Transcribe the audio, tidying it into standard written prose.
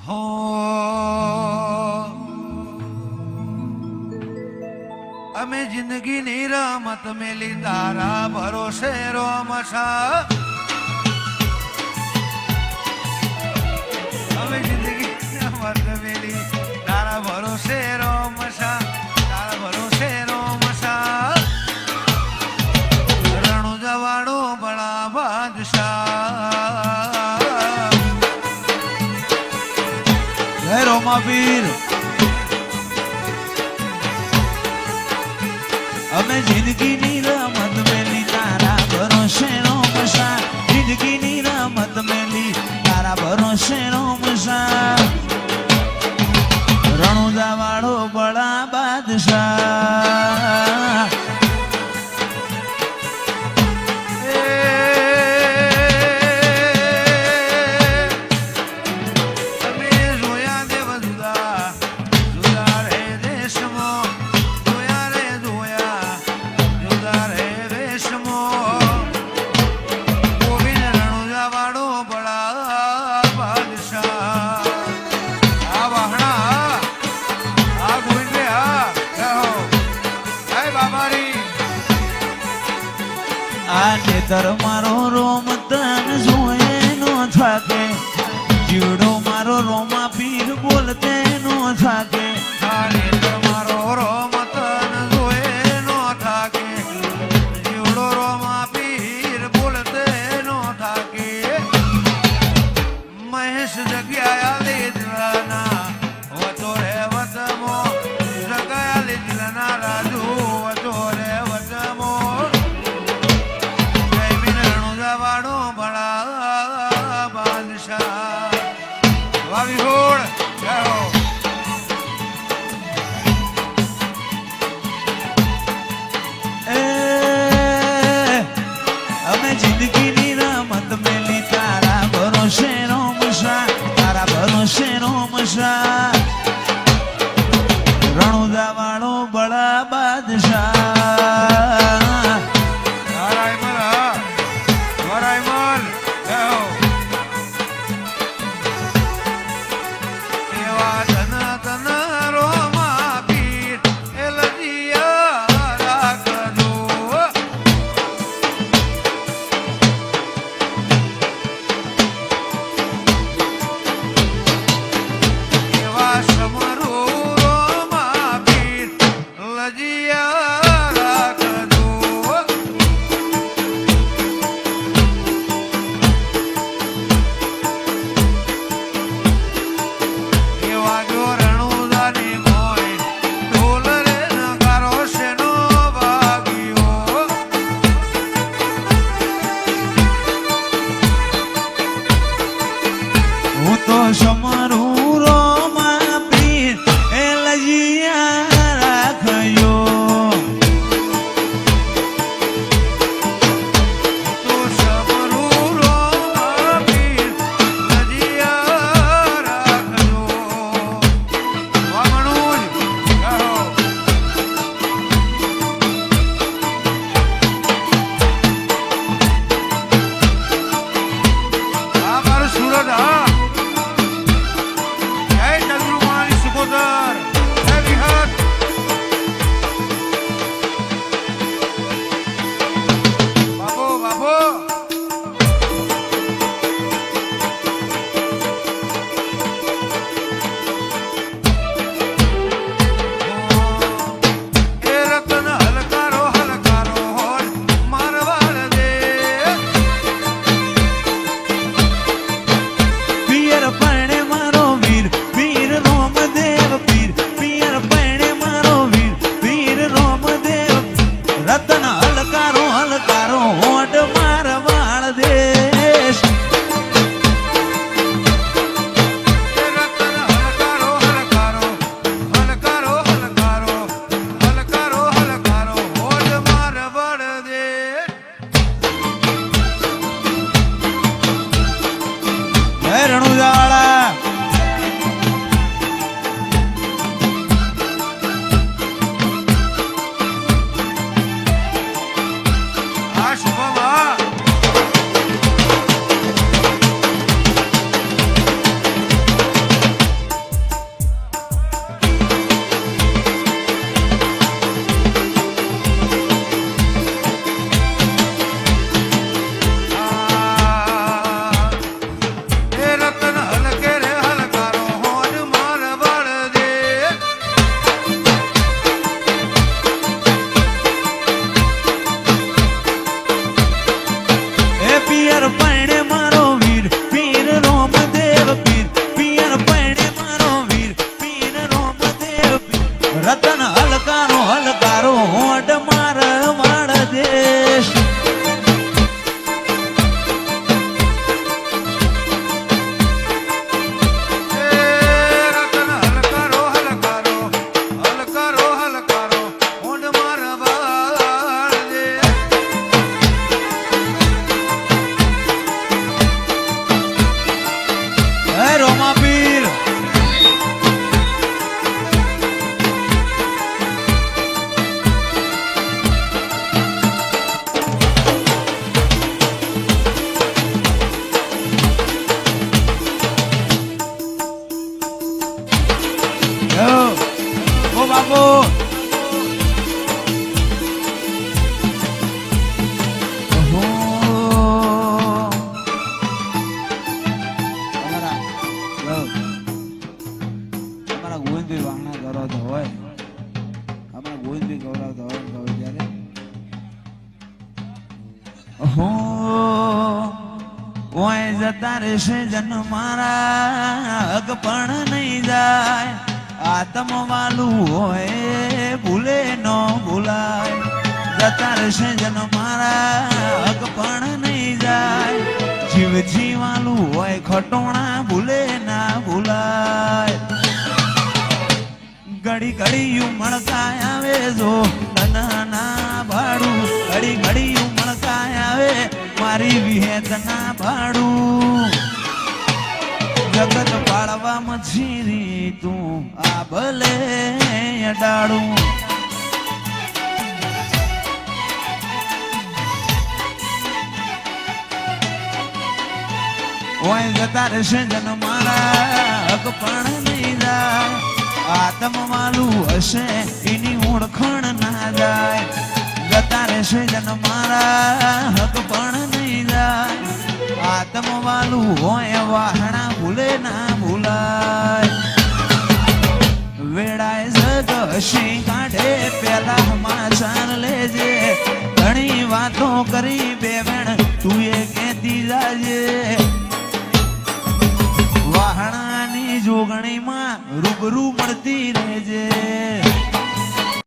હો અમે જિંદગીની રમત મેલી તારા ભરોસે રોમશા અમે જિંદગીની રમત મેલી તારા ભરોસે રોમશા તારા ભરોસે રોમશા રણુ જવાડો બળા બાદશાહ જય રોમાવીર અમે જિંદગીની રમત મેલી તારા ભરોસે રોમશા જિંદગીની રમત મેલી તારા ભરોસે રોમશા રણુદા વાળો બળા બાદશાહ ખેતર મારો રોમ તન જોયે નો થાકે જીવડો મારો રોમા પીર બોલતે નો થાકે ખેતર મારો રોમ તન જોયે નો થાકે જીવડો રોમા પીર બોલતે નો થાકે મહેશ જગ્યા લીધના વતો રે વતમો જગ્યા લીધના રાજુ વતો રે વતમો અમે જિંદગીની રમત મેલી તારા ભરોસે રોમશા તારા ભરોસે રોમશા રણુદા વાળો બળા બાદશાહ તારે છે જન મારા હક પણ નહીં જાય આત્મ વાલું હોય ભૂલે ન ભૂલાય જતા રહેશે જન મારા હક પણ નહીં જાય જીવ જીવાલું હોય ખટોણા ભૂલે ના ભૂલાય ઘડી ઘડી ઉમળકાય આવે જો ના ભાડું ઘડી ઘડી ઉમળકાય આવે મારી વિહેત ના ભાડું જગત પાડવા મછીરી તું આ ભલે અડાડું ઓય જતા રહેશે જન મારા હક પણ નહીં જાય આત્મ વાલું હશે એની ઓળખણ ના જાય જતા રહેશે જન મારા હક પણ નહીં જાય આત્મ વાલું હોય વાહણા ભૂલે ના ભૂલાય વેળાએ જગ હસી કાઢે પેલા સમાચાર લેજે ઘણી વાતો કરી બેવેણ તું એ કહેતી જાજે વાહણાની જોગણીમાં રૂબરૂ મળતી રહેજે